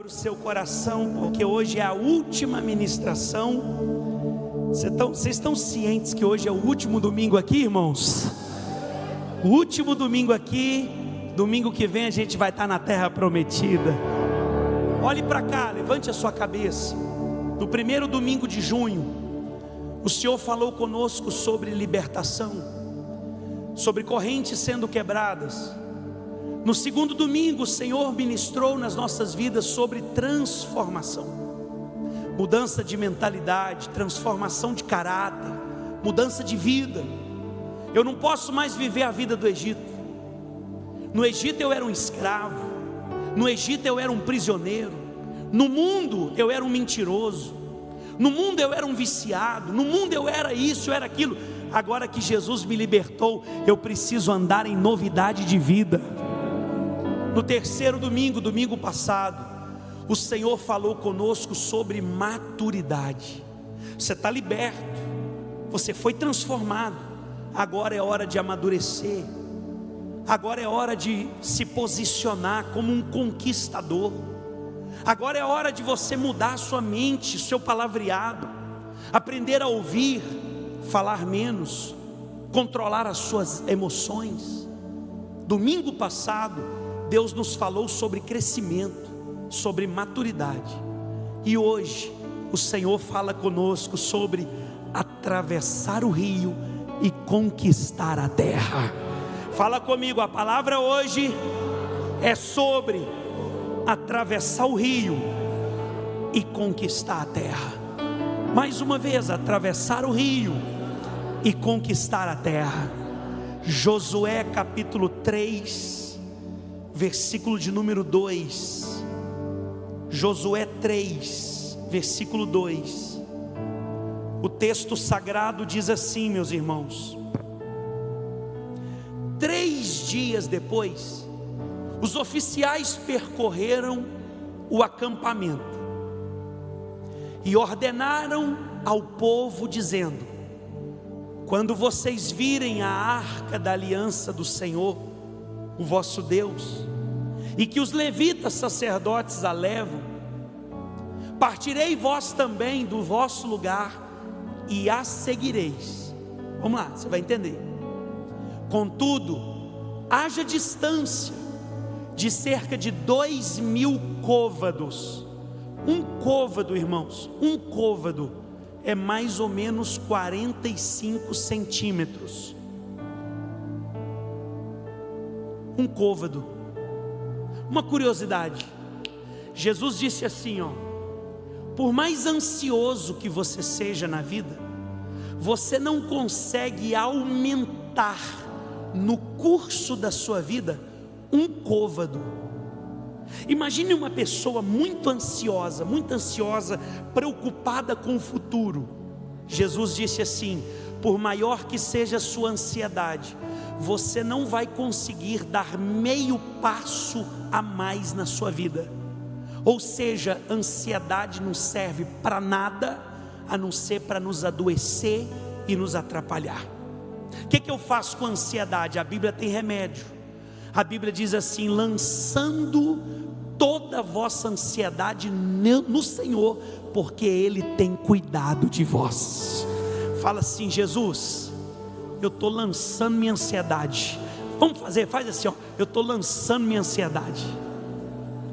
o seu coração, porque hoje é a última ministração. Vocês estão cientes que hoje é o último domingo aqui, irmãos? O último domingo aqui. Domingo que vem a gente vai estar na terra prometida. Olhe para cá, levante a sua cabeça. No primeiro domingo de junho, o Senhor falou conosco sobre libertação, sobre correntes sendo quebradas. No segundo domingo, o Senhor ministrou nas nossas vidas sobre transformação, mudança de mentalidade, transformação de caráter, mudança de vida. Eu não posso mais viver a vida do Egito. No Egito eu era um escravo, no Egito eu era um prisioneiro, no mundo eu era um mentiroso, no mundo eu era um viciado, no mundo eu era isso, eu era aquilo. Agora que Jesus me libertou, eu preciso andar em novidade de vida. No terceiro domingo, domingo passado, o Senhor falou conosco sobre maturidade. Você está liberto, você foi transformado, agora é hora de amadurecer, agora é hora de se posicionar como um conquistador, agora é hora de você mudar a sua mente, seu palavreado, aprender a ouvir, falar menos, controlar as suas emoções. Domingo passado, Deus nos falou sobre crescimento, sobre maturidade. E hoje, o Senhor fala conosco sobre atravessar o rio e conquistar a terra. Fala comigo, a palavra hoje é sobre atravessar o rio e conquistar a terra. Mais uma vez, atravessar o rio e conquistar a terra. Josué capítulo 3, versículo de número 2, Josué 3, versículo 2, o texto sagrado diz assim, meus irmãos: 3 dias depois, os oficiais percorreram o acampamento e ordenaram ao povo, dizendo: quando vocês virem a arca da aliança do Senhor, o vosso Deus, e que os levitas sacerdotes a levam, partirei vós também do vosso lugar e a seguireis. Vamos lá, você vai entender. Contudo, haja distância de cerca de 2.000 côvados. Um côvado, irmãos, um côvado é mais ou menos 45 centímetros. Um côvado. Uma curiosidade, Jesus disse assim, por mais ansioso que você seja na vida, você não consegue aumentar no curso da sua vida um côvado. Imagine uma pessoa muito ansiosa, preocupada com o futuro. Jesus disse assim: por maior que seja a sua ansiedade, você não vai conseguir dar meio passo a mais na sua vida. Ou seja, ansiedade não serve para nada, a não ser para nos adoecer e nos atrapalhar. O que eu faço com a ansiedade? A Bíblia tem remédio. A Bíblia diz assim: lançando toda a vossa ansiedade no Senhor, porque Ele tem cuidado de vós. Fala assim: Jesus, eu estou lançando minha ansiedade. Vamos fazer, faz assim, eu estou lançando minha ansiedade.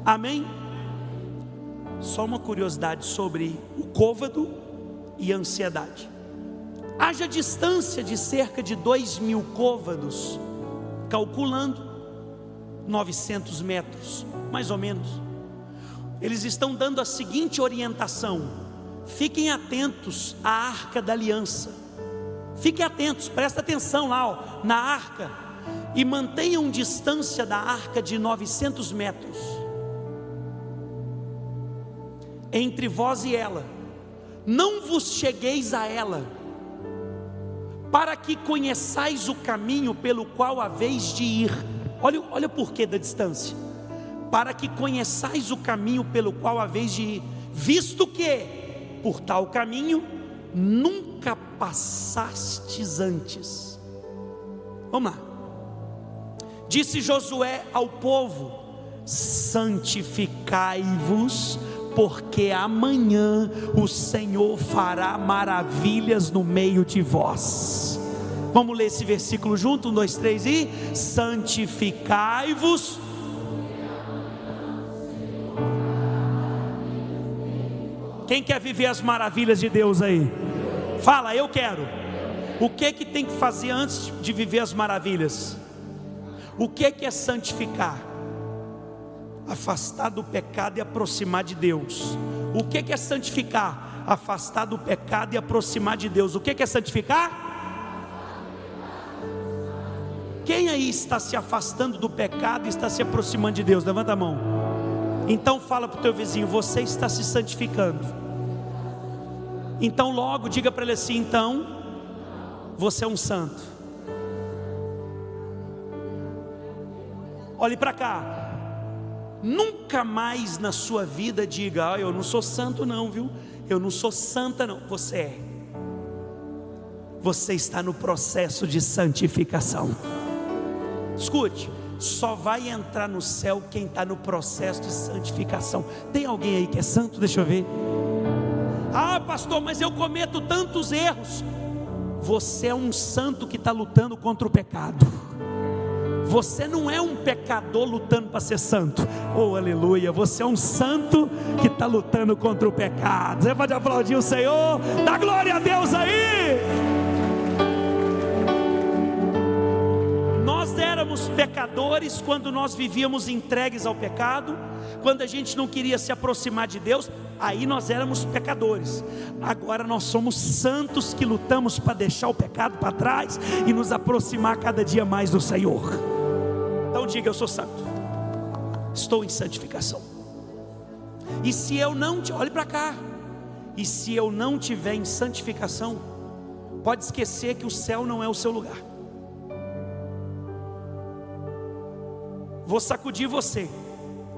Amém? Só uma curiosidade sobre o côvado e a ansiedade. Haja distância de cerca de 2.000 côvados, calculando 900 metros, mais ou menos. Eles estão dando a seguinte orientação: fiquem atentos à arca da aliança. Fiquem atentos, presta atenção lá, na arca, e mantenham distância da arca de 900 metros entre vós e ela. Não vos chegueis a ela, para que conheçais o caminho pelo qual haveis de ir. Olha o porquê da distância. Para que conheçais o caminho pelo qual haveis de ir, visto que por tal caminho nunca passastes antes. Vamos lá. Disse Josué ao povo: santificai-vos, porque amanhã o Senhor fará maravilhas no meio de vós. Vamos ler esse versículo junto, 1, 2, 3 e santificai-vos. Quem quer viver as maravilhas de Deus aí? Fala, eu quero. O que tem que fazer antes de viver as maravilhas? O que é santificar? Afastar do pecado e aproximar de Deus. O que é santificar? Afastar do pecado e aproximar de Deus. O que é santificar? Quem aí está se afastando do pecado e está se aproximando de Deus? Levanta a mão. Então fala para o teu vizinho: você está se santificando. Então logo diga para ele assim: então você é um santo. Olhe para cá. Nunca mais na sua vida diga: eu não sou santo não, viu? Eu não sou santa não. Você é. Você está no processo de santificação. Escute, só vai entrar no céu quem está no processo de santificação. Tem alguém aí que é santo? Deixa eu ver. Ah, pastor, mas eu cometo tantos erros. Você é um santo que está lutando contra o pecado. Você não é um pecador lutando para ser santo. Oh, aleluia. Você é um santo que está lutando contra o pecado. Você pode aplaudir o Senhor? Dá glória a Deus aí. Nós éramos pecadores quando nós vivíamos entregues ao pecado, quando a gente não queria se aproximar de Deus, aí nós éramos pecadores. Agora nós somos santos que lutamos para deixar o pecado para trás e nos aproximar cada dia mais do Senhor. Então diga: eu sou santo, estou em santificação. E se eu não, olhe para cá, e se eu não tiver em santificação, pode esquecer que o céu não é o seu lugar. Vou sacudir você.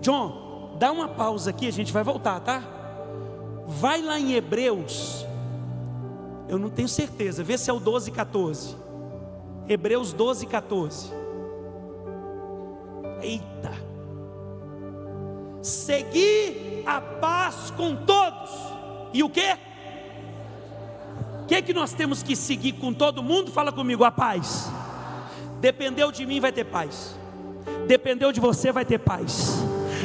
John, dá uma pausa aqui, a gente vai voltar, tá? Vai lá em Hebreus, eu não tenho certeza, vê se é o 12, 14. Hebreus 12, 14. Eita. Seguir a paz com todos. E o quê? O que nós temos que seguir com todo mundo? Fala comigo: a paz. Dependeu de mim, vai ter paz. Dependeu de você, vai ter paz.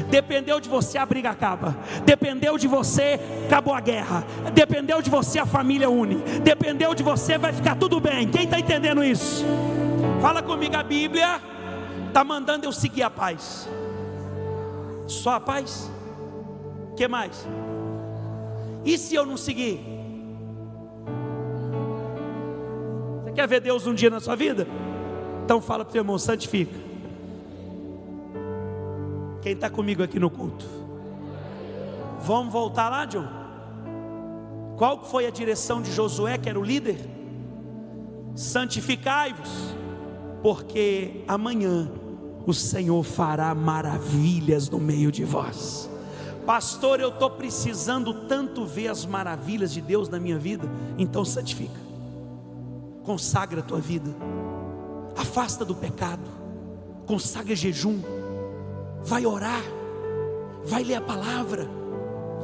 Dependeu de você, a briga acaba. Dependeu de você, acabou a guerra. Dependeu de você, a família une. Dependeu de você, vai ficar tudo bem. Quem está entendendo isso? Fala comigo: a Bíblia está mandando eu seguir a paz. Só a paz? O que mais? E se eu não seguir? Você quer ver Deus um dia na sua vida? Então fala para o teu irmão: santifica. Quem está comigo aqui no culto? Vamos voltar lá, John? Qual foi a direção de Josué, que era o líder? Santificai-vos, porque amanhã o Senhor fará maravilhas no meio de vós. Pastor, eu estou precisando tanto ver as maravilhas de Deus na minha vida. Então santifica, consagra a tua vida, afasta do pecado, consagra jejum, vai orar, vai ler a palavra,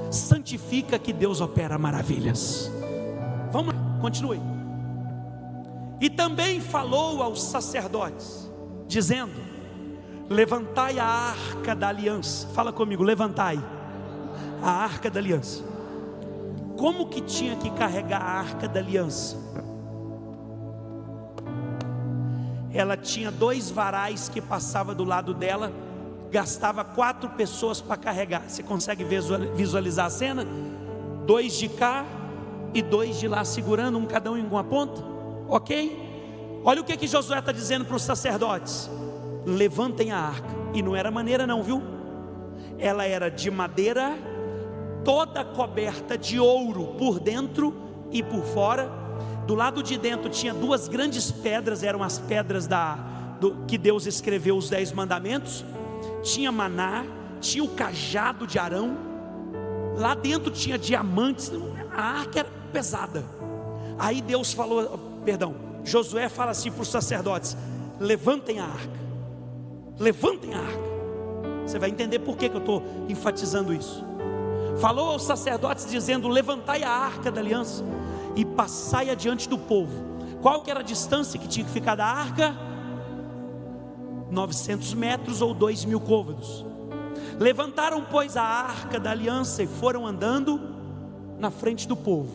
santifica que Deus opera maravilhas. Vamos lá, continue. E também falou aos sacerdotes, dizendo: levantai a arca da aliança. Fala comigo: levantai a arca da aliança. Como que tinha que carregar a arca da aliança? Ela tinha 2 varais que passavam do lado dela, gastava 4 pessoas para carregar. Você consegue visualizar a cena? 2 de cá e 2 de lá segurando, cada um em uma ponta. Ok? Olha o que Josué está dizendo para os sacerdotes: levantem a arca. E não era maneira não, viu? Ela era de madeira, toda coberta de ouro por dentro e por fora. Do lado de dentro tinha 2 grandes pedras, eram as pedras que Deus escreveu os 10 mandamentos. Tinha maná, tinha o cajado de Arão, lá dentro tinha diamantes. A arca era pesada. Aí Deus falou, Josué fala assim para os sacerdotes: levantem a arca, levantem a arca. Você vai entender por que eu estou enfatizando isso. Falou aos sacerdotes dizendo: levantai a arca da aliança e passai adiante do povo. Qual que era a distância que tinha que ficar da arca? 900 metros ou 2.000 côvados. Levantaram, pois, a arca da aliança e foram andando na frente do povo.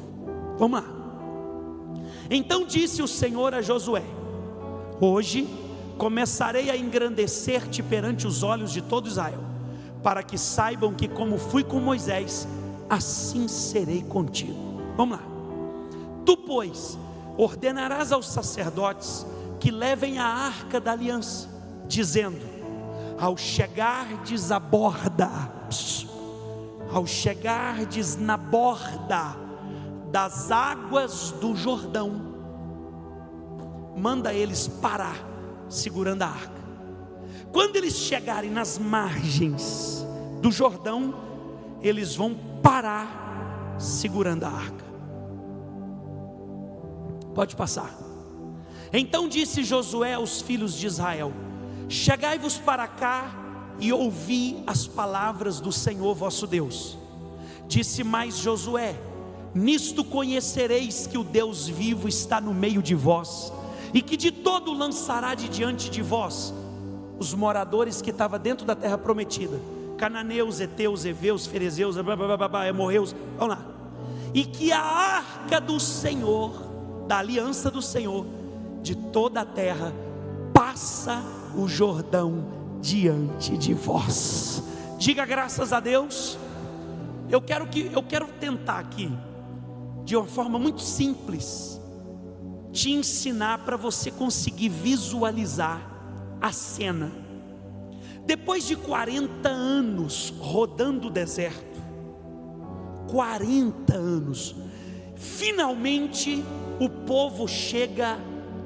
Vamos lá. Então disse o Senhor a Josué: hoje começarei a engrandecer-te perante os olhos de todo Israel, para que saibam que como fui com Moisés, assim serei contigo. Vamos lá. Tu, pois, ordenarás aos sacerdotes que levem a arca da aliança, dizendo: ao chegardes à borda, ao chegardes na borda das águas do Jordão, manda eles parar, segurando a arca. Quando eles chegarem nas margens do Jordão, eles vão parar, segurando a arca. Pode passar. Então disse Josué aos filhos de Israel: chegai-vos para cá e ouvi as palavras do Senhor vosso Deus. Disse mais Josué: nisto conhecereis que o Deus vivo está no meio de vós, e que de todo lançará de diante de vós os moradores que estavam dentro da terra prometida, cananeus, heteus, heveus, ferezeus, amorreus, vamos lá. E que a arca do Senhor, da aliança do Senhor, de toda a terra, passa o Jordão diante de vós. Diga graças a Deus. Eu quero tentar aqui, de uma forma muito simples, te ensinar para você conseguir visualizar a cena. Depois de 40 anos rodando o deserto, 40 anos, finalmente o povo chega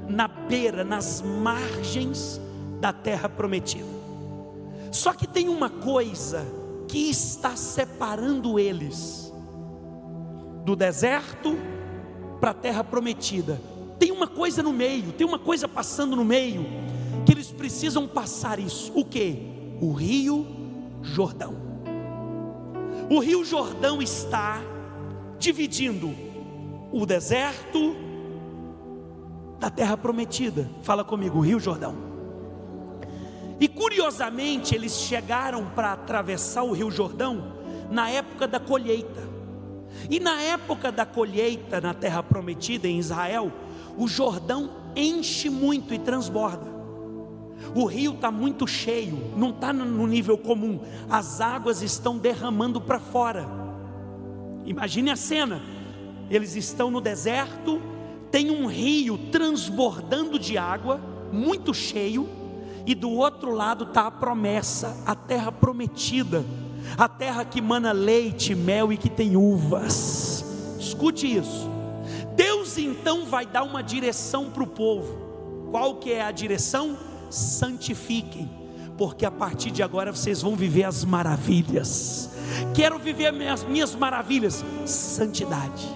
na beira, nas margens da terra prometida. Só que tem uma coisa que está separando eles do deserto para a terra prometida. Tem uma coisa no meio, tem uma coisa passando no meio, que eles precisam passar isso. O que? O Rio Jordão. O Rio Jordão está dividindo o deserto da terra prometida. Fala comigo, o Rio Jordão. E curiosamente eles chegaram para atravessar o Rio Jordão na época da colheita. E na época da colheita na terra prometida em Israel, o Jordão enche muito e transborda. O rio está muito cheio, não está no nível comum, as águas estão derramando para fora. Imagine a cena, eles estão no deserto, tem um rio transbordando de água, muito cheio, e do outro lado está a promessa, a terra prometida, a terra que mana leite, mel e que tem uvas. Escute isso. Deus então vai dar uma direção para o povo. Qual que é a direção? Santifiquem, porque a partir de agora vocês vão viver as maravilhas. Quero viver as minhas maravilhas, santidade.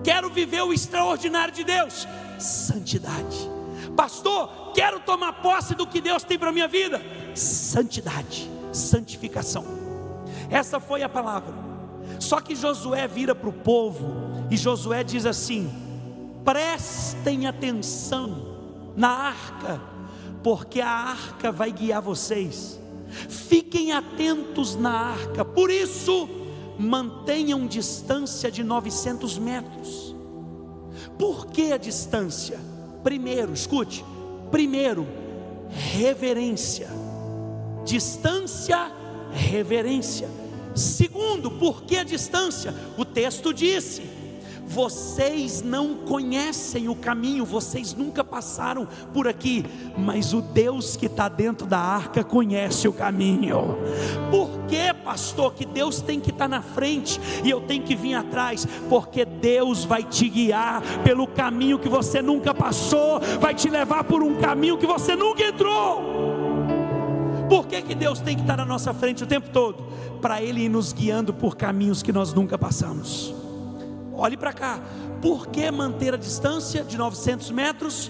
Quero viver o extraordinário de Deus, santidade. Pastor, quero tomar posse do que Deus tem para a minha vida, santidade, santificação. Essa foi a palavra. Só que Josué vira para o povo e Josué diz assim: prestem atenção na arca, porque a arca vai guiar vocês. Fiquem atentos na arca. Por isso, mantenham distância de 900 metros. Por que a distância? Primeiro, escute. Primeiro, reverência. Distância, reverência. Segundo, por que a distância? O texto disse: vocês não conhecem o caminho, vocês nunca passaram por aqui, mas o Deus que está dentro da arca conhece o caminho. Por que, pastor, que Deus tem que estar na frente e eu tenho que vir atrás? Porque Deus vai te guiar pelo caminho que você nunca passou, vai te levar por um caminho que você nunca entrou. Por que Deus tem que estar na nossa frente o tempo todo? Para Ele ir nos guiando por caminhos que nós nunca passamos. Olhe para cá. Por que manter a distância de 900 metros?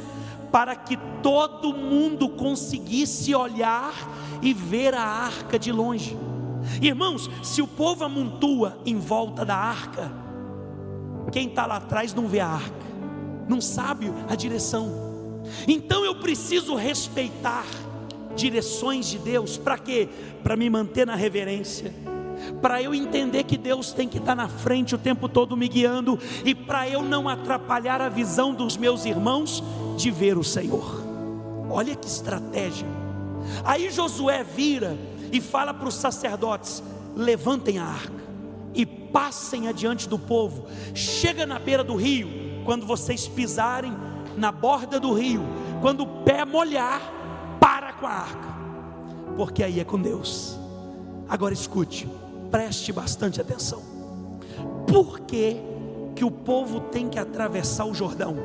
para que todo mundo conseguisse olhar e ver a arca de longe. Irmãos, se o povo amontoa em volta da arca, quem está lá atrás não vê a arca, não sabe a direção. Então eu preciso respeitar direções de Deus. Para quê? Para me manter na reverência, para eu entender que Deus tem que estar na frente o tempo todo me guiando, e para eu não atrapalhar a visão dos meus irmãos de ver o Senhor. Olha que estratégia. Aí Josué vira e fala para os sacerdotes: levantem a arca e passem adiante do povo. Chega na beira do rio, quando vocês pisarem na borda do rio, quando o pé molhar, para com a arca, porque aí é com Deus. Agora escute, preste bastante atenção. Por que que o povo tem que atravessar o Jordão?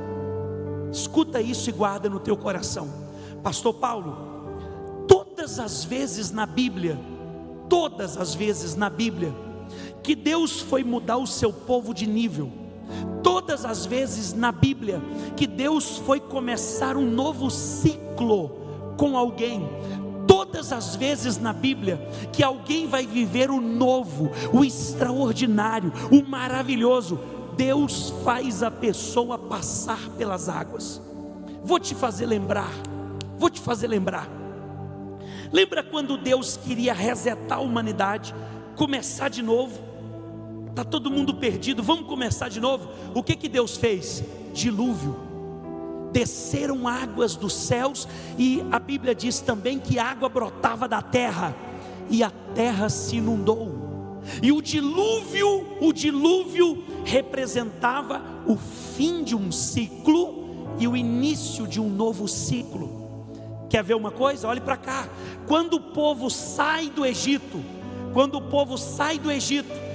Escuta isso e guarda no teu coração. Pastor Paulo, todas as vezes na Bíblia que Deus foi mudar o seu povo de nível, todas as vezes na Bíblia que Deus foi começar um novo ciclo com alguém, todas as vezes na Bíblia que alguém vai viver o novo, o extraordinário, o maravilhoso, Deus faz a pessoa passar pelas águas. Vou te fazer lembrar. Lembra quando Deus queria resetar a humanidade, começar de novo? Está todo mundo perdido, vamos começar de novo. O que Deus fez? Dilúvio. Desceram águas dos céus, e a Bíblia diz também que a água brotava da terra, e a terra se inundou. E o dilúvio representava o fim de um ciclo e o início de um novo ciclo. Quer ver uma coisa? Olhe para cá. Quando o povo sai do Egito,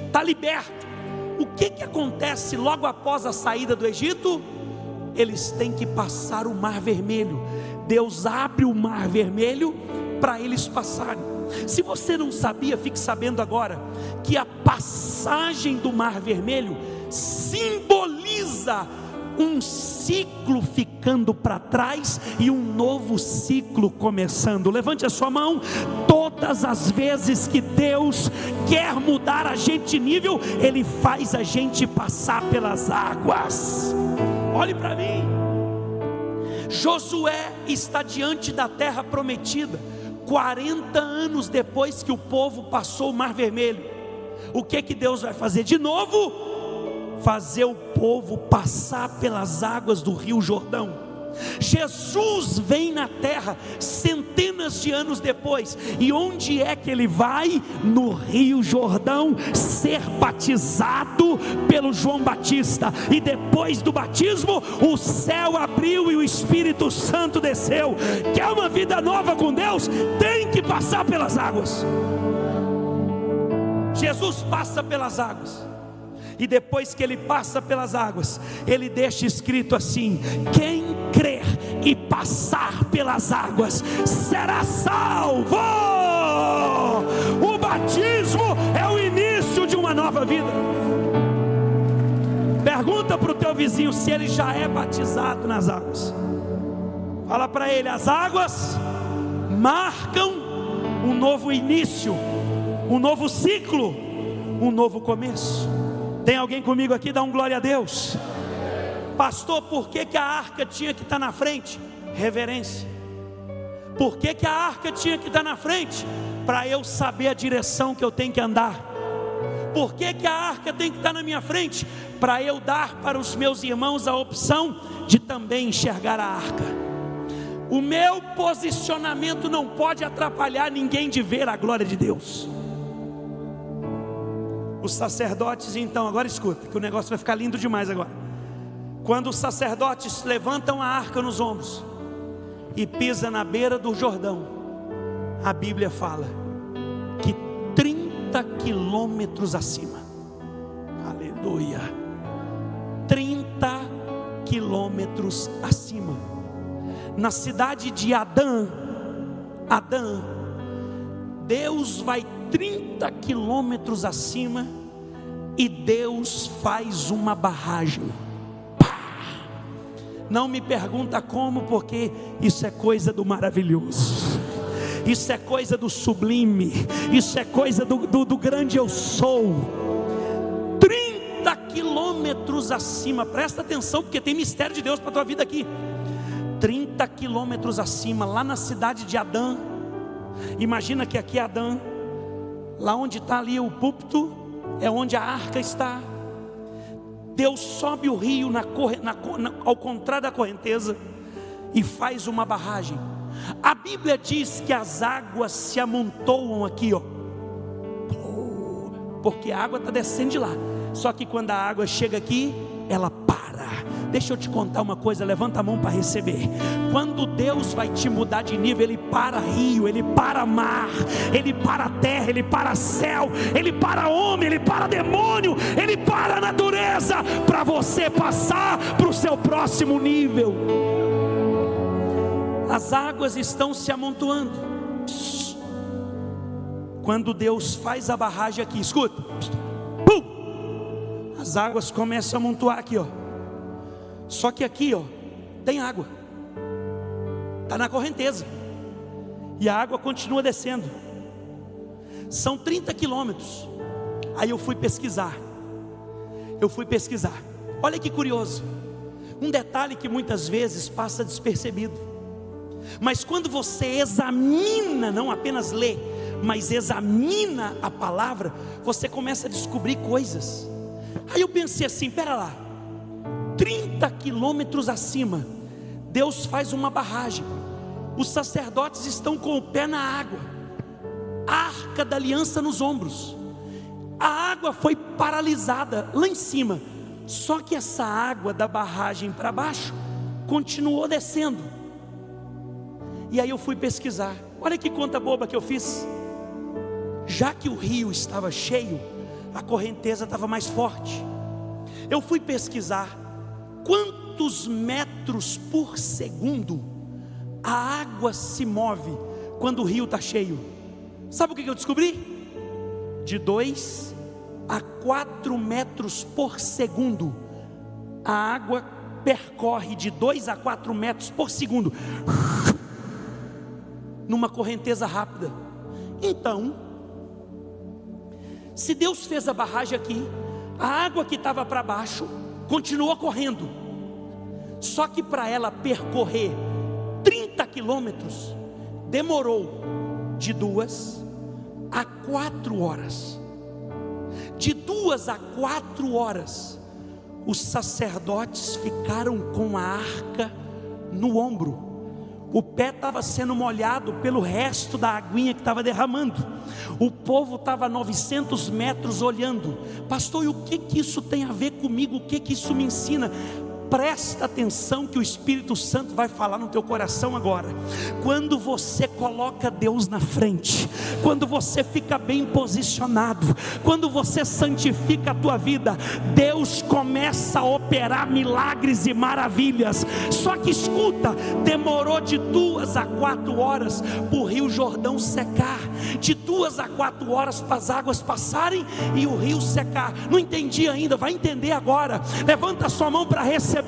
está liberto, o que acontece logo após a saída do Egito? Eles têm que passar o Mar Vermelho. Deus abre o Mar Vermelho para eles passarem. Se você não sabia, fique sabendo agora que a passagem do Mar Vermelho simboliza um ciclo ficando para trás e um novo ciclo começando. Levante a sua mão. Todas as vezes que Deus quer mudar a gente de nível, Ele faz a gente passar pelas águas. Olhe para mim. Josué está diante da terra prometida, 40 anos depois que o povo passou o Mar Vermelho. O que Deus vai fazer de novo? Fazer o povo passar pelas águas do Rio Jordão. Jesus vem na terra centenas de anos depois, e onde é que ele vai? No Rio Jordão, ser batizado pelo João Batista, e depois do batismo, o céu abriu e o Espírito Santo desceu. Quer uma vida nova com Deus? Tem que passar pelas águas. Jesus passa pelas águas, e depois que ele passa pelas águas, ele deixa escrito assim: quem crer e passar pelas águas será salvo. O batismo é o início de uma nova vida. Pergunta para o teu vizinho se ele já é batizado nas águas. Fala para ele: as águas marcam um novo início, um novo ciclo, um novo começo. Tem alguém comigo aqui? Dá um glória a Deus. Pastor, por que a arca tinha que estar na frente? Reverência. Por que a arca tinha que estar na frente? Para eu saber a direção que eu tenho que andar. Por que a arca tem que estar na minha frente? Para eu dar para os meus irmãos a opção de também enxergar a arca. O meu posicionamento não pode atrapalhar ninguém de ver a glória de Deus. Os sacerdotes, então, agora escuta, que o negócio vai ficar lindo demais agora. Quando os sacerdotes levantam a arca nos ombros e pisa na beira do Jordão, a Bíblia fala que 30 quilômetros acima, aleluia, 30 quilômetros acima, na cidade de Adã, Deus vai 30 quilômetros acima e Deus faz uma barragem. Não me pergunta como, porque isso é coisa do maravilhoso, isso é coisa do sublime, isso é coisa do grande eu sou. 30 quilômetros acima, presta atenção, porque tem mistério de Deus para a tua vida aqui. 30 quilômetros acima, lá na cidade de Adã. Imagina que aqui é Adã, lá onde está ali o púlpito, é onde a arca está. Deus sobe o rio ao contrário da correnteza e faz uma barragem. A Bíblia diz que as águas se amontoam aqui, ó, porque a água está descendo de lá. Só que quando a água chega aqui, ela para. Deixa eu te contar uma coisa, levanta a mão para receber. Quando Deus vai te mudar de nível, Ele para rio, Ele para mar, Ele para terra, Ele para céu, Ele para homem, Ele para demônio, Ele para a natureza, para você passar para o seu próximo nível. As águas estão se amontoando. Quando Deus faz a barragem aqui, escuta, as águas começam a amontoar aqui, ó. Só que aqui, ó, tem água, está na correnteza, e a água continua descendo. São 30 quilômetros. Aí eu fui pesquisar. Olha que curioso, um detalhe que muitas vezes passa despercebido, mas quando você examina, não apenas lê, mas examina a palavra, você começa a descobrir coisas. Aí eu pensei assim, pera lá, 30 quilômetros acima, Deus faz uma barragem, os sacerdotes estão com o pé na água, a arca da aliança nos ombros, a água foi paralisada lá em cima, só que essa água da barragem para baixo continuou descendo. E aí eu fui pesquisar, olha que conta boba que eu fiz. Já que o rio estava cheio, a correnteza estava mais forte. Eu fui pesquisar quantos metros por segundo a água se move quando o rio está cheio. Sabe o que eu descobri? De 2 a 4 metros por segundo. A água percorre de 2 a 4 metros por segundo, numa correnteza rápida. Então, se Deus fez a barragem aqui, a água que estava para baixo continuou correndo, só que para ela percorrer 30 quilômetros, demorou de 2 a 4 horas. De 2 a 4 horas, os sacerdotes ficaram com a arca no ombro. O pé estava sendo molhado pelo resto da aguinha que estava derramando. O povo estava a 900 metros olhando. Pastor, e o que isso tem a ver comigo? O que isso me ensina? Presta atenção que o Espírito Santo vai falar no teu coração agora. Quando você coloca Deus na frente, quando você fica bem posicionado, quando você santifica a tua vida, Deus começa a operar milagres e maravilhas. Só que escuta, demorou de 2 a 4 horas para o Rio Jordão secar, de 2 a 4 horas para as águas passarem e o rio secar. Não entendi ainda, vai entender agora. Levanta a sua mão para receber.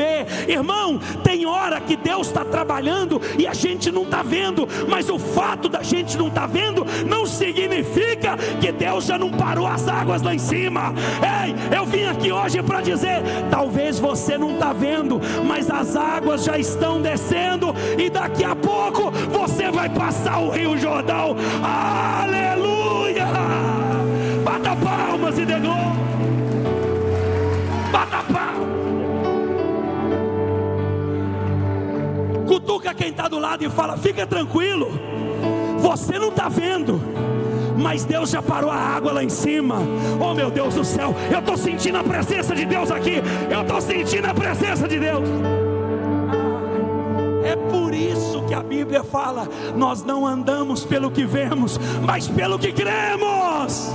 Irmão, tem hora que Deus está trabalhando e a gente não está vendo, mas o fato da gente não estar vendo não significa que Deus já não parou as águas lá em cima. Ei, eu vim aqui hoje para dizer, talvez você não está vendo, mas as águas já estão descendo e daqui a pouco você vai passar o Rio Jordão. Aleluia! Bata palmas e dê glória. Bata palmas. Cutuca quem está do lado e fala, fica tranquilo, você não está vendo, mas Deus já parou a água lá em cima. Oh meu Deus do céu, eu estou sentindo a presença de Deus aqui, eu estou sentindo a presença de Deus. É por isso que a Bíblia fala, nós não andamos pelo que vemos, mas pelo que cremos.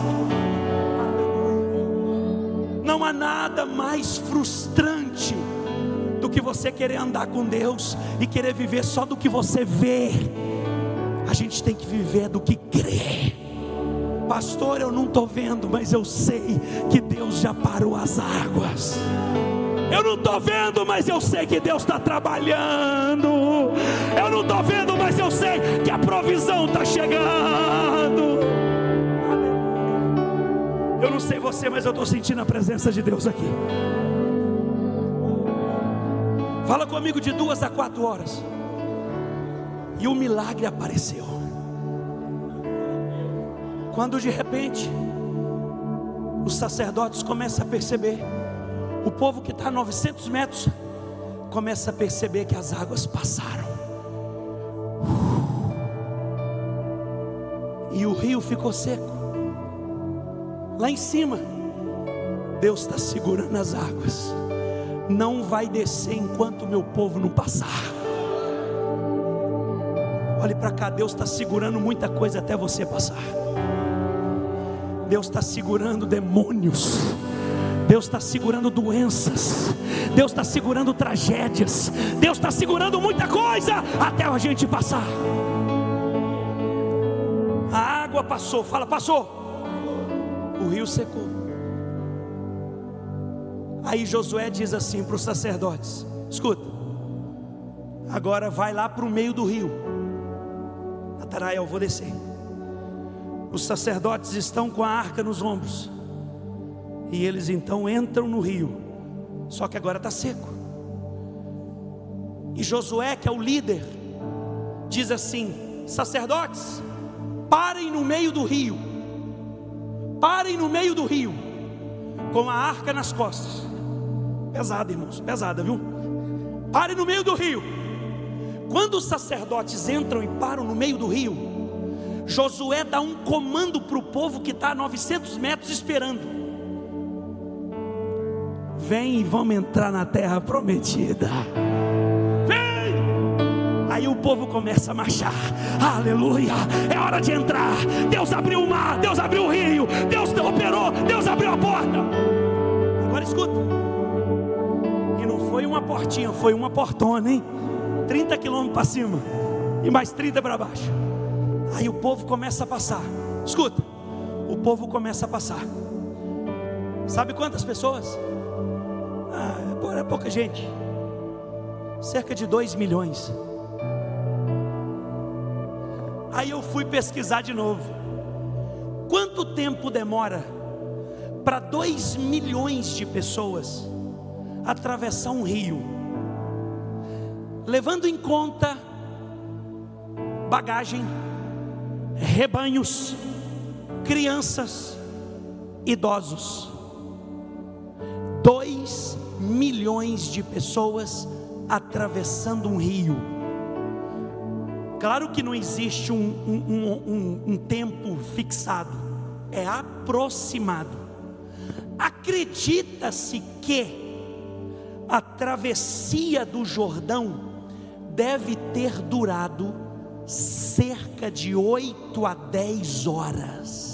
Não há nada mais frustrante do que você querer andar com Deus e querer viver só do que você vê. A gente tem que viver do que crê. Pastor, eu não estou vendo, mas eu sei que Deus já parou as águas. Eu não estou vendo, mas eu sei que Deus está trabalhando. Eu não estou vendo, mas eu sei que a provisão está chegando. Eu não sei você, mas eu estou sentindo a presença de Deus aqui. Fala comigo de 2 a 4 horas. E o milagre apareceu. Quando de repente os sacerdotes começam a perceber, o povo que está a 900 metros começa a perceber que as águas passaram. E o rio ficou seco. Lá em cima, Deus está segurando as águas. Não vai descer enquanto o meu povo não passar. Olhe para cá, Deus está segurando muita coisa até você passar. Deus está segurando demônios. Deus está segurando doenças. Deus está segurando tragédias. Deus está segurando muita coisa até a gente passar. A água passou, fala, passou. O rio secou. Aí Josué diz assim para os sacerdotes: escuta, agora vai lá para o meio do rio. Natanael, eu vou descer. Os sacerdotes estão com a arca nos ombros. E eles então entram no rio. Só que agora está seco. E Josué, que é o líder, diz assim: sacerdotes, parem no meio do rio. Parem no meio do rio, com a arca nas costas. Pesada, irmãos, pesada, viu? Parem no meio do rio. Quando os sacerdotes entram e param no meio do rio, Josué dá um comando para o povo que está a 900 metros esperando: vem e vamos entrar na terra prometida. Vem! Aí o povo começa a marchar. Aleluia, é hora de entrar. Deus abriu o mar, Deus abriu o rio, Deus operou, Deus abriu a porta. Agora escuta. E não foi uma portinha, foi uma portona, hein? 30 quilômetros para cima e mais 30 para baixo. Aí o povo começa a passar. Escuta, o povo começa a passar. Sabe quantas pessoas? É pouca gente. Cerca de 2 milhões. Aí eu fui pesquisar de novo. Quanto tempo demora para 2 milhões de pessoas atravessar um rio, levando em conta bagagem, rebanhos, crianças, idosos? 2 milhões de pessoas atravessando um rio. Claro que não existe um tempo fixado, é aproximado. Acredita-se que a travessia do Jordão deve ter durado cerca de 8 a 10 horas.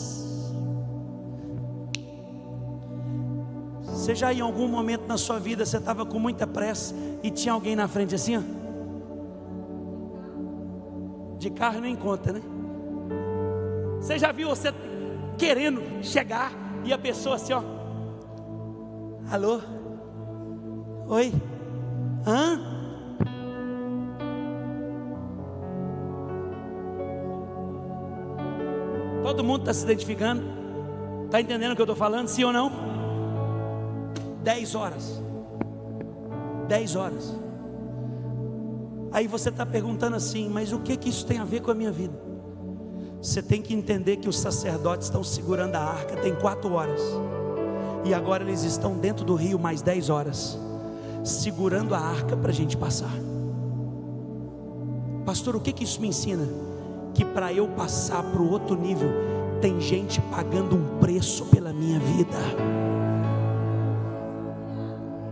Você já em algum momento na sua vida você estava com muita pressa e tinha alguém na frente assim, ó? De carro nem conta, né? Você já viu você querendo chegar e a pessoa assim, ó: alô? Oi? Hã? Todo mundo está se identificando? Está entendendo o que eu estou falando? Sim ou não? 10 horas. 10 horas. Aí você está perguntando assim: mas o que isso tem a ver com a minha vida? Você tem que entender que os sacerdotes estão segurando a arca tem 4 horas. E agora eles estão dentro do rio mais 10 horas, segurando a arca para a gente passar. Pastor, o que isso me ensina? Que para eu passar para o outro nível, tem gente pagando um preço pela minha vida.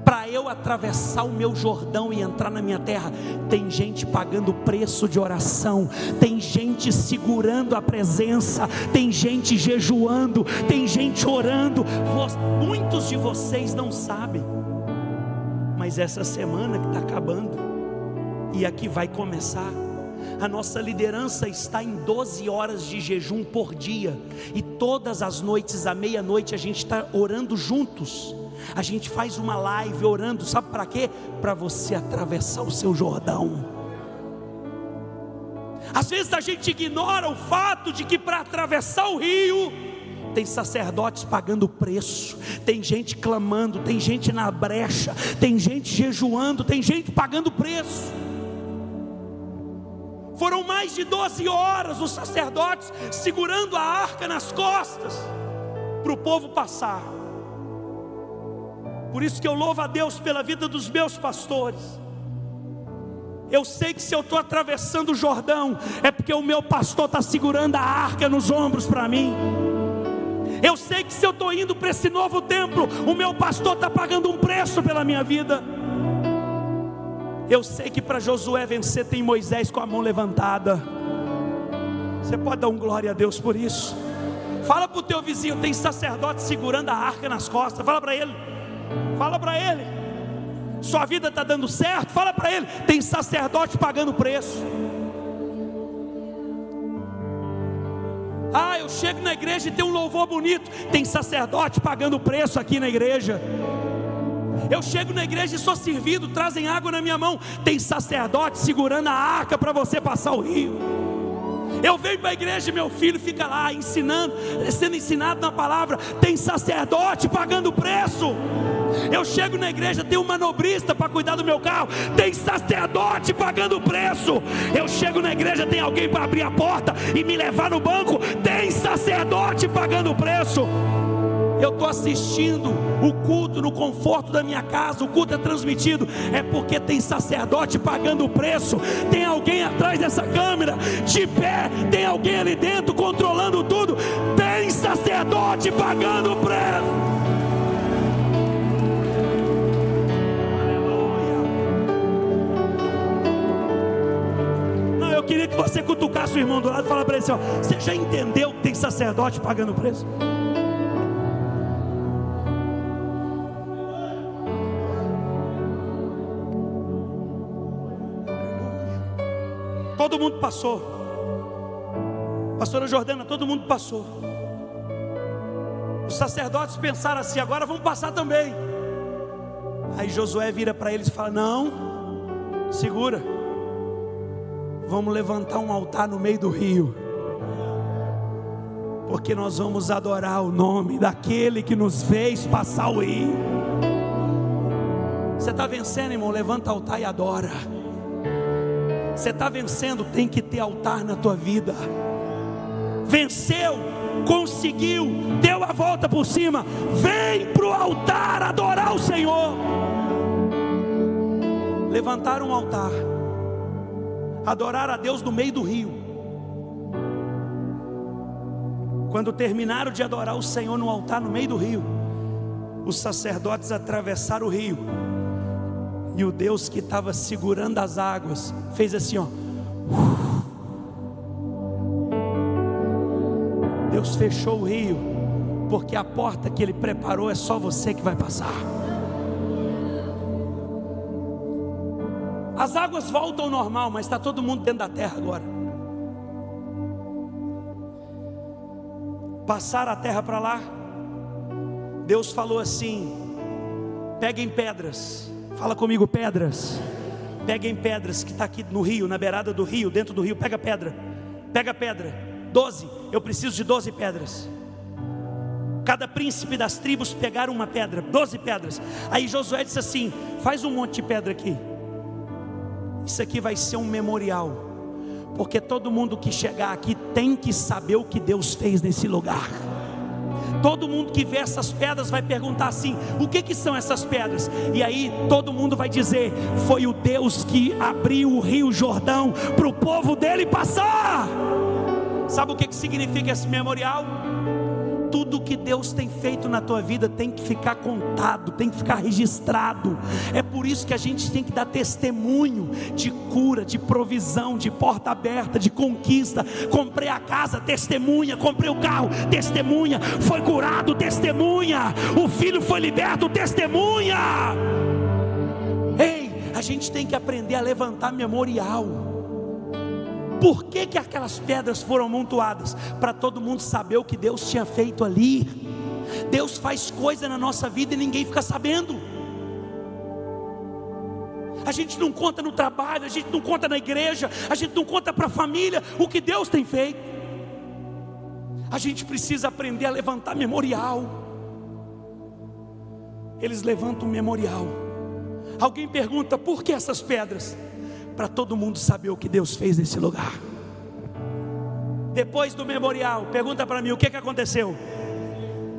Para eu atravessar o meu Jordão e entrar na minha terra, tem gente pagando preço de oração, tem gente segurando a presença, tem gente jejuando, tem gente orando. Muitos de vocês não sabem, mas essa semana que está acabando e a que vai começar, A nossa liderança está em 12 horas de jejum por dia, e todas as noites à meia-noite a gente está orando juntos. A gente faz uma live orando, sabe para quê? Para você atravessar o seu Jordão. Às vezes a gente ignora o fato de que para atravessar o rio tem sacerdotes pagando preço, tem gente clamando, tem gente na brecha, tem gente jejuando, tem gente pagando preço. Foram mais de 12 horas os sacerdotes segurando a arca nas costas para o povo passar. Por isso que eu louvo a Deus pela vida dos meus pastores. Eu sei que se eu estou atravessando o Jordão, é porque o meu pastor está segurando a arca nos ombros para mim. Eu sei que se eu estou indo para esse novo templo, o meu pastor está pagando um preço pela minha vida. Eu sei que para Josué vencer tem Moisés com a mão levantada. Você pode dar um glória a Deus por isso? Fala para o teu vizinho, tem sacerdote segurando a arca nas costas. Fala para ele. Fala para ele. Sua vida está dando certo? Fala para ele, tem sacerdote pagando preço. Ah, eu chego na igreja e tem um louvor bonito. Tem sacerdote pagando preço aqui na igreja. Eu chego na igreja e sou servido, trazem água na minha mão. Tem sacerdote segurando a arca para você passar o rio. Eu venho para a igreja e meu filho fica lá ensinando, sendo ensinado na palavra. Tem sacerdote pagando preço. Eu chego na igreja, tem um manobrista para cuidar do meu carro. Tem sacerdote pagando preço. Eu chego na igreja, tem alguém para abrir a porta e me levar no banco. Tem sacerdote pagando preço. Eu estou assistindo o culto no conforto da minha casa, o culto é transmitido, é porque tem sacerdote pagando o preço. Tem alguém atrás dessa câmera, de pé, tem alguém ali dentro controlando tudo. Tem sacerdote pagando o preço. Aleluia. Não, eu queria que você cutucasse o irmão do lado e falasse para ele assim, ó, você já entendeu que tem sacerdote pagando o preço? Todo mundo passou. Pastora Jordana, todo mundo passou. Os sacerdotes pensaram assim, agora vamos passar também. Aí Josué vira para eles e fala, não, segura. Vamos levantar um altar no meio do rio, porque nós vamos adorar o nome daquele que nos fez passar o rio. Você está vencendo, irmão? Levanta o altar e adora. Você está vencendo, tem que ter altar na tua vida. Venceu, conseguiu, deu a volta por cima, vem para o altar adorar o Senhor. Levantaram um altar, adorar a Deus no meio do rio. Quando terminaram de adorar o Senhor no altar no meio do rio, os sacerdotes atravessaram o rio. E o Deus que estava segurando as águas fez assim, ó. Deus fechou o rio, porque a porta que Ele preparou é só você que vai passar. As águas voltam ao normal, mas está todo mundo dentro da terra agora. Passaram a terra para lá. Deus falou assim: peguem pedras. Fala comigo, pedras. Peguem pedras que está aqui no rio, na beirada do rio, dentro do rio. Pega pedra. Pega pedra. 12. Eu preciso de 12 pedras. Cada príncipe das tribos pegaram uma pedra. 12 pedras. Aí Josué disse assim: faz um monte de pedra aqui. Isso aqui vai ser um memorial, porque todo mundo que chegar aqui tem que saber o que Deus fez nesse lugar. Todo mundo que vê essas pedras vai perguntar assim: o que são essas pedras? E aí todo mundo vai dizer: foi o Deus que abriu o rio Jordão para o povo dele passar. Sabe o que significa esse memorial? Tudo que Deus tem feito na tua vida tem que ficar contado, tem que ficar registrado. É por isso que a gente tem que dar testemunho de cura, de provisão, de porta aberta, de conquista. Comprei a casa, testemunha. Comprei o carro, testemunha. Foi curado, testemunha. O filho foi liberto, testemunha. Ei, a gente tem que aprender a levantar memorial. Por que aquelas pedras foram amontoadas? Para todo mundo saber o que Deus tinha feito ali. Deus faz coisa na nossa vida e ninguém fica sabendo. A gente não conta no trabalho, a gente não conta na igreja, a gente não conta para a família o que Deus tem feito. A gente precisa aprender a levantar memorial. Eles levantam um memorial. Alguém pergunta: por que essas pedras? Para todo mundo saber o que Deus fez nesse lugar. Depois do memorial, pergunta para mim: o que aconteceu?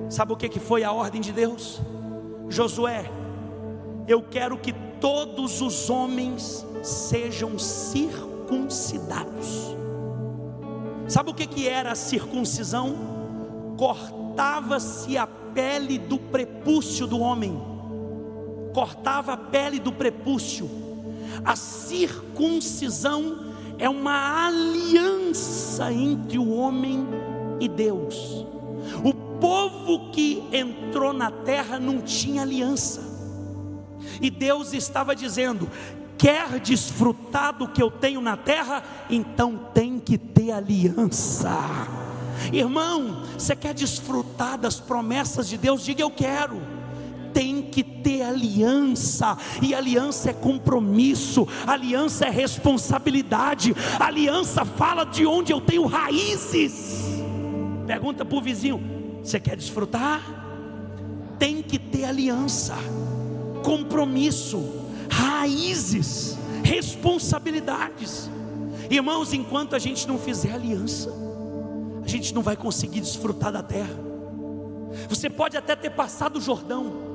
Sabe o que foi a ordem de Deus? Josué, eu quero que todos os homens sejam circuncidados. Sabe o que era a circuncisão? Cortava-se a pele do prepúcio do homem. Cortava a pele do prepúcio. A circuncisão é uma aliança entre o homem e Deus. O povo que entrou na terra não tinha aliança. E Deus estava dizendo: quer desfrutar do que eu tenho na terra? Então tem que ter aliança. Irmão, você quer desfrutar das promessas de Deus? Diga: eu quero. Tem que ter aliança. E aliança é compromisso, aliança é responsabilidade, aliança fala de onde eu tenho raízes. Pergunta para o vizinho: você quer desfrutar? Tem que ter aliança, compromisso, raízes, responsabilidades. Irmãos, enquanto a gente não fizer aliança, a gente não vai conseguir desfrutar da terra. Você pode até ter passado o Jordão,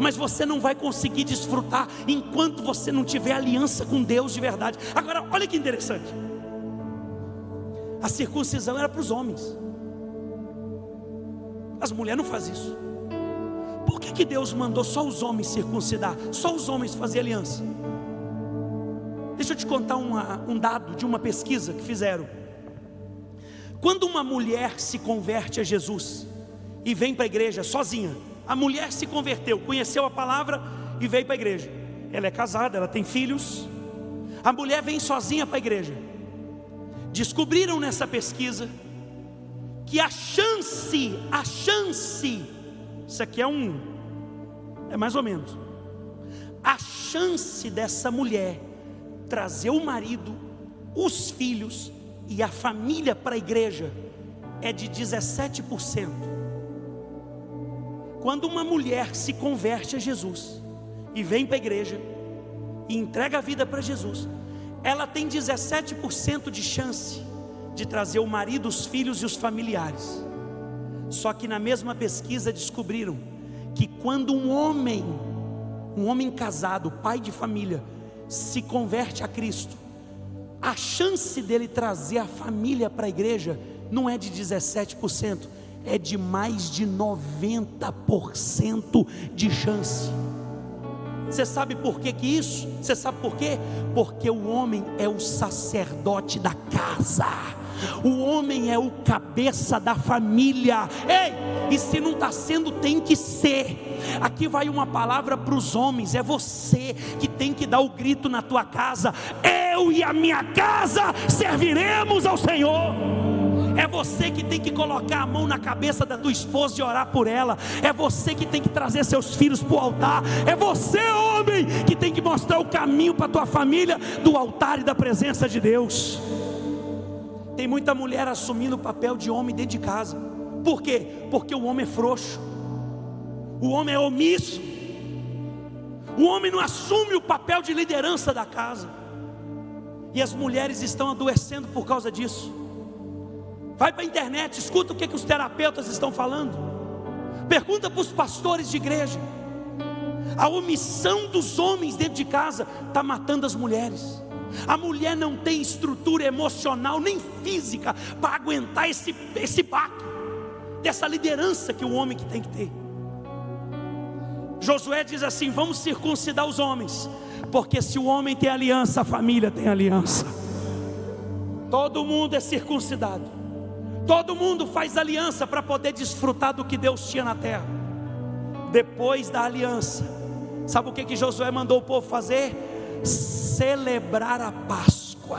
mas você não vai conseguir desfrutar enquanto você não tiver aliança com Deus de verdade. Agora, olha que interessante. A circuncisão era para os homens. As mulheres não fazem isso. Por que Deus mandou só os homens circuncidar? Só os homens fazer aliança? Deixa eu te contar um dado de uma pesquisa que fizeram. Quando uma mulher se converte a Jesus e vem para a igreja sozinha, a mulher se converteu, conheceu a palavra e veio para a igreja. Ela é casada, ela tem filhos. A mulher vem sozinha para a igreja. Descobriram nessa pesquisa que a chance, isso aqui é mais ou menos, a chance dessa mulher trazer o marido, os filhos e a família para a igreja é de 17%. Quando uma mulher se converte a Jesus e vem para a igreja e entrega a vida para Jesus, ela tem 17% de chance de trazer o marido, os filhos e os familiares. Só que na mesma pesquisa descobriram que quando um homem casado, pai de família, se converte a Cristo, a chance dele trazer a família para a igreja não é de 17%, é de mais de 90% de chance. Você sabe por que isso? Você sabe por quê? Porque o homem é o sacerdote da casa. O homem é o cabeça da família. Ei, e se não está sendo, tem que ser. Aqui vai uma palavra para os homens: é você que tem que dar o grito na tua casa: eu e a minha casa serviremos ao Senhor. É você que tem que colocar a mão na cabeça da tua esposa e orar por ela. É você que tem que trazer seus filhos para o altar. É você, homem, que tem que mostrar o caminho para a tua família do altar e da presença de Deus. Tem muita mulher assumindo o papel de homem dentro de casa. Por quê? Porque o homem é frouxo, o homem é omisso, o homem não assume o papel de liderança da casa. E as mulheres estão adoecendo por causa disso. Vai para a internet, escuta o que os terapeutas estão falando. Pergunta para os pastores de igreja. A omissão dos homens dentro de casa está matando as mulheres. A mulher não tem estrutura emocional nem física para aguentar esse baque dessa liderança que o homem que tem que ter. Josué diz assim: vamos circuncidar os homens, porque se o homem tem aliança, a família tem aliança. Todo mundo é circuncidado, todo mundo faz aliança para poder desfrutar do que Deus tinha na terra. Depois da aliança, sabe o que Josué mandou o povo fazer? Celebrar a Páscoa.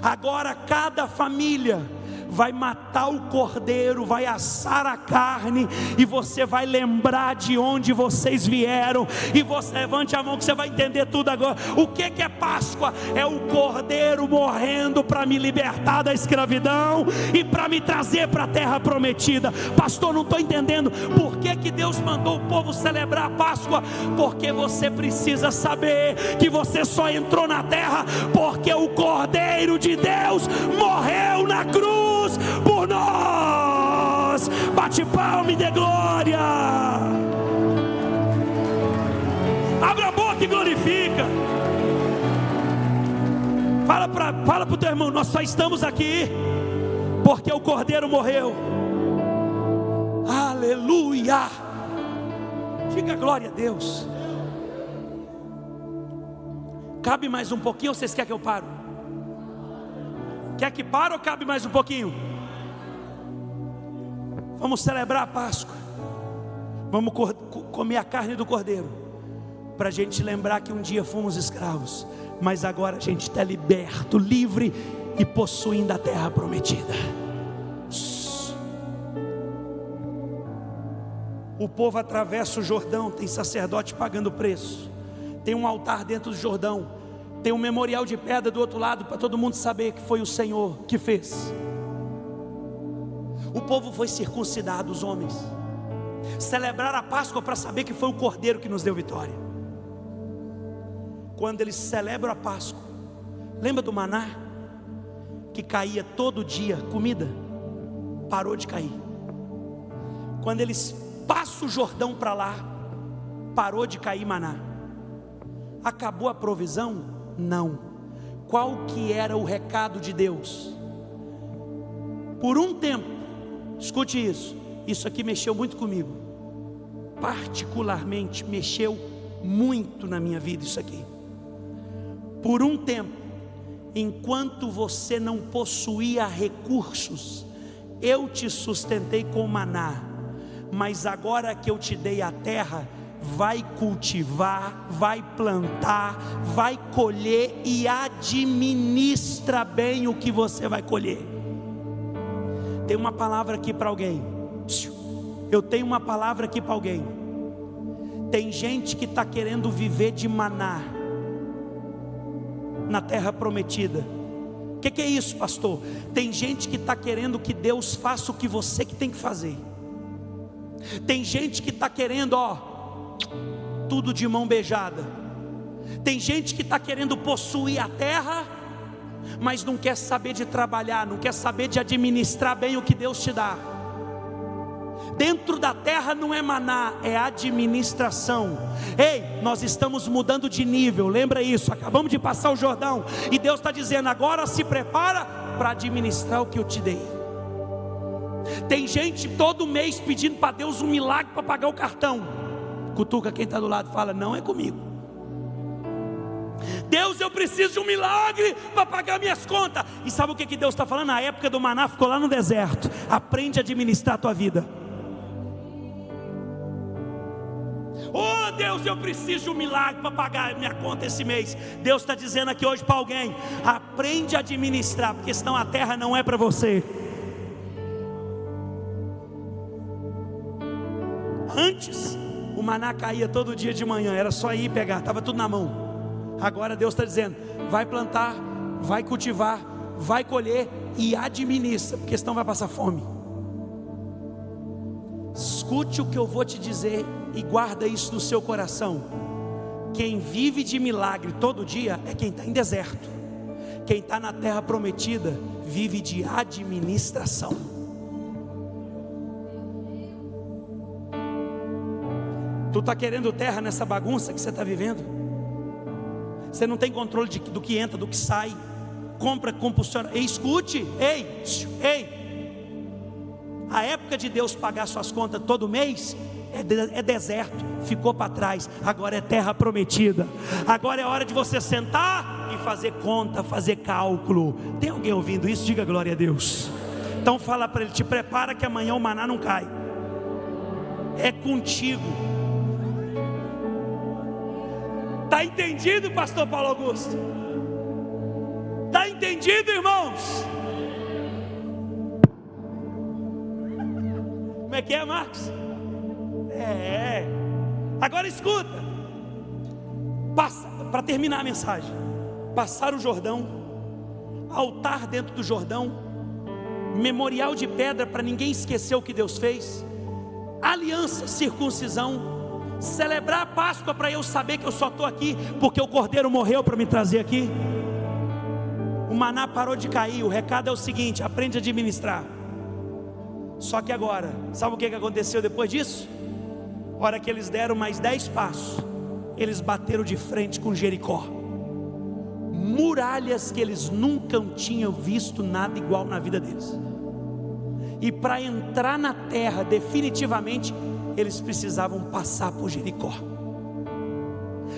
Agora cada família vai matar o cordeiro, vai assar a carne, e você vai lembrar de onde vocês vieram. E você levante a mão que você vai entender tudo agora. O que é Páscoa? É o cordeiro morrendo para me libertar da escravidão e para me trazer para a terra prometida. Pastor, não estou entendendo por que Deus mandou o povo celebrar a Páscoa. Porque você precisa saber que você só entrou na terra porque o cordeiro de Deus morreu na cruz por nós. Bate palma e dê glória. Abra a boca e glorifica. Fala para o teu irmão: nós só estamos aqui porque o cordeiro morreu. Aleluia. Diga glória a Deus. Cabe mais um pouquinho ou vocês querem que eu pare? Quer que pare ou cabe mais um pouquinho? Vamos celebrar a Páscoa. Vamos comer a carne do cordeiro, para a gente lembrar que um dia fomos escravos, mas agora a gente está liberto, livre e possuindo a terra prometida. O povo atravessa o Jordão, tem sacerdote pagando preço, tem um altar dentro do Jordão, tem um memorial de pedra do outro lado, para todo mundo saber que foi o Senhor que fez. O povo foi circuncidado, os homens celebraram a Páscoa para saber que foi o cordeiro que nos deu vitória. Quando eles celebram a Páscoa, lembra do maná que caía todo dia? Comida parou de cair. Quando eles passam o Jordão para lá, parou de cair maná. Acabou a provisão? Não. Qual que era o recado de Deus? Por um tempo, escute isso aqui mexeu muito comigo, particularmente mexeu muito na minha vida isso aqui. Por um tempo, enquanto você não possuía recursos, eu te sustentei com maná, mas agora que eu te dei a terra, vai cultivar, vai plantar, vai colher e administra bem o que você vai colher. Tem uma palavra aqui para alguém. Eu tenho uma palavra aqui para alguém. Tem gente que está querendo viver de maná na terra prometida. O que é isso, pastor? Tem gente que está querendo que Deus faça o que você que tem que fazer. Tem gente que está querendo, tudo de mão beijada. Tem gente que está querendo possuir a terra, mas não quer saber de trabalhar, não quer saber de administrar bem o que Deus te dá. Dentro da terra não é maná, é administração. Ei, nós estamos mudando de nível, lembra isso? Acabamos de passar o Jordão, e Deus está dizendo: agora se prepara para administrar o que eu te dei. Tem gente todo mês pedindo para Deus um milagre para pagar o cartão. Cutuca quem está do lado, fala: não é comigo. Deus, eu preciso de um milagre para pagar minhas contas. E sabe o que Deus está falando? Na época do maná ficou lá no deserto. Aprende a administrar a tua vida. Oh Deus, eu preciso de um milagre para pagar minha conta esse mês. Deus está dizendo aqui hoje para alguém: aprende a administrar, porque senão a terra não é para você. Antes o maná caía todo dia de manhã, era só ir pegar, estava tudo na mão. Agora Deus está dizendo: vai plantar, vai cultivar, vai colher e administra, porque senão vai passar fome. Escute o que eu vou te dizer e guarda isso no seu coração. Quem vive de milagre todo dia é quem está em deserto. Quem está na terra prometida vive de administração. Tu está querendo terra nessa bagunça que você está vivendo? Você não tem controle do que entra, do que sai. Compra compulsiona. Escute, ei. A época de Deus pagar suas contas todo mês é deserto, ficou para trás. Agora é terra prometida. Agora é hora de você sentar e fazer conta, fazer cálculo. Tem alguém ouvindo isso? Diga glória a Deus. Então fala para ele: te prepara que amanhã o maná não cai. É contigo. Está entendido, pastor Paulo Augusto? Está entendido, irmãos? Como é que é, Marcos? Agora escuta. Para terminar a mensagem, passar o Jordão, altar dentro do Jordão, memorial de pedra para ninguém esquecer o que Deus fez, aliança, circuncisão, celebrar a Páscoa para eu saber que eu só estou aqui porque o Cordeiro morreu para me trazer aqui. O maná parou de cair. O recado é o seguinte: aprende a administrar. Só que agora, sabe o que aconteceu depois disso? A hora que eles deram mais 10 passos, eles bateram de frente com Jericó. Muralhas que eles nunca tinham visto nada igual na vida deles. E para entrar na terra definitivamente, eles precisavam passar por Jericó.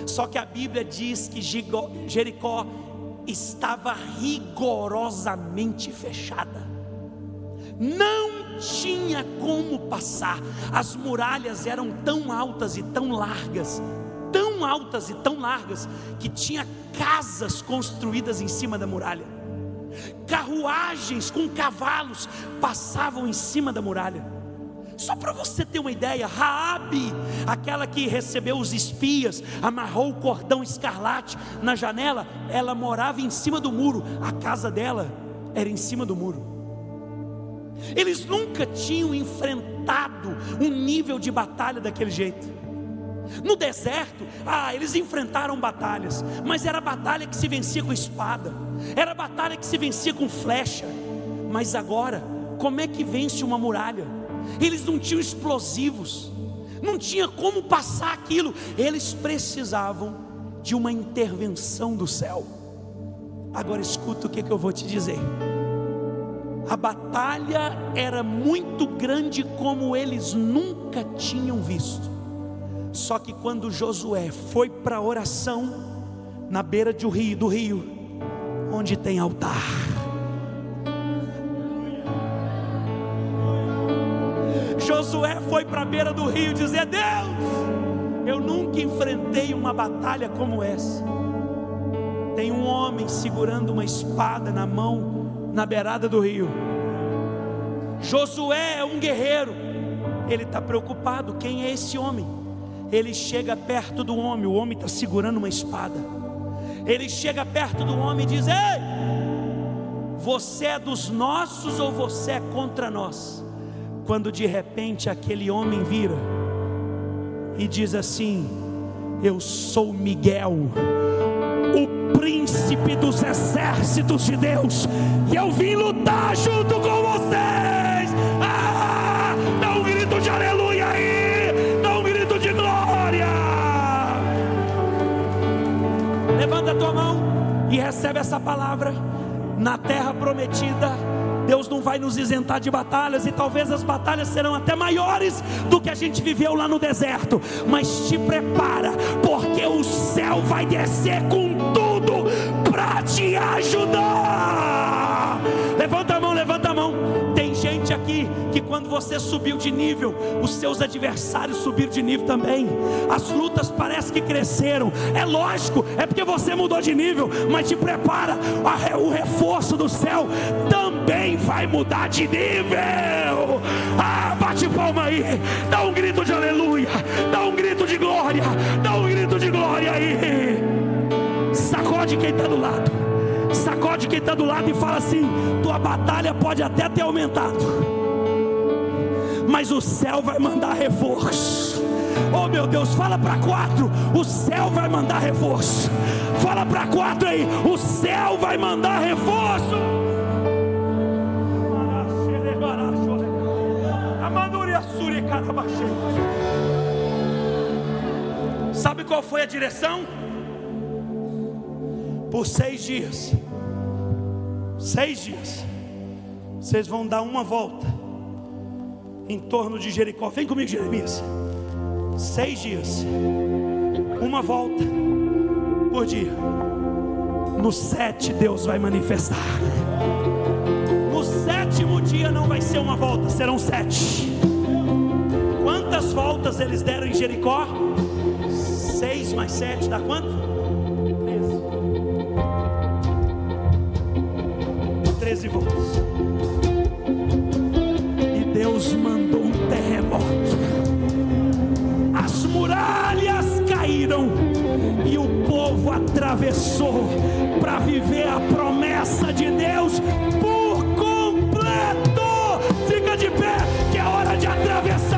Só que a Bíblia diz que Jericó estava rigorosamente fechada. Não tinha como passar. As muralhas eram tão altas e tão largas, que tinha casas construídas em cima da muralha. Carruagens com cavalos passavam em cima da muralha. Só para você ter uma ideia, Raabe, aquela que recebeu os espias, amarrou o cordão escarlate na janela, ela morava em cima do muro. A casa dela era em cima do muro. Eles nunca tinham enfrentado um nível de batalha daquele jeito. No deserto, eles enfrentaram batalhas, mas era batalha que se vencia com espada, era batalha que se vencia com flecha. Mas agora, como é que vence uma muralha? Eles não tinham explosivos, não tinha como passar aquilo. Eles precisavam de uma intervenção do céu. Agora escuta o que eu vou te dizer. A batalha era muito grande como eles nunca tinham visto. Só que quando Josué foi para a oração, na beira do rio, onde tem altar, Josué foi para a beira do rio dizer: Deus, eu nunca enfrentei uma batalha como essa. Tem um homem segurando uma espada na mão, na beirada do rio. Josué é um guerreiro. Ele está preocupado. Quem é esse homem? Ele chega perto do homem. O homem está segurando uma espada. Ele chega perto do homem e diz: ei, você é dos nossos ou você é contra nós? Quando de repente aquele homem vira e diz assim: eu sou Miguel, o príncipe dos exércitos de Deus, e eu vim lutar junto com vocês. Dá um grito de aleluia aí, dá um grito de glória. Levanta a tua mão e recebe essa palavra. Na terra prometida, Deus não vai nos isentar de batalhas, e talvez as batalhas serão até maiores do que a gente viveu lá no deserto. Mas te prepara, porque o céu vai descer com tudo para te ajudar. Levanta a mão, levanta a mão. Tem gente aqui que quando você subiu de nível, os seus adversários subiram de nível também. As lutas parecem que cresceram. É lógico, é porque você mudou de nível. Mas te prepara, o reforço do céu também vai mudar de nível. Bate palma aí, dá um grito de aleluia, dá um grito de glória, dá um grito de glória aí. Sacode quem está do lado, sacode quem está do lado e fala assim: tua batalha pode até ter aumentado, mas o céu vai mandar reforço. Oh meu Deus, fala para 4, o céu vai mandar reforço. Fala para 4 aí, o céu vai mandar reforço. Sabe qual foi a direção? Por 6 dias, vocês vão dar uma volta em torno de Jericó. Vem comigo, Jeremias. 6 dias, uma volta por dia. No 7 Deus vai manifestar. No 7º dia não vai ser uma volta, serão 7. Quantas voltas eles deram em Jericó? 6 mais 7 dá quanto? 13. 13 voltas. E Deus mandou um terremoto, as muralhas caíram e o povo atravessou para viver a promessa de Deus por completo. Fica de pé, que é hora de atravessar.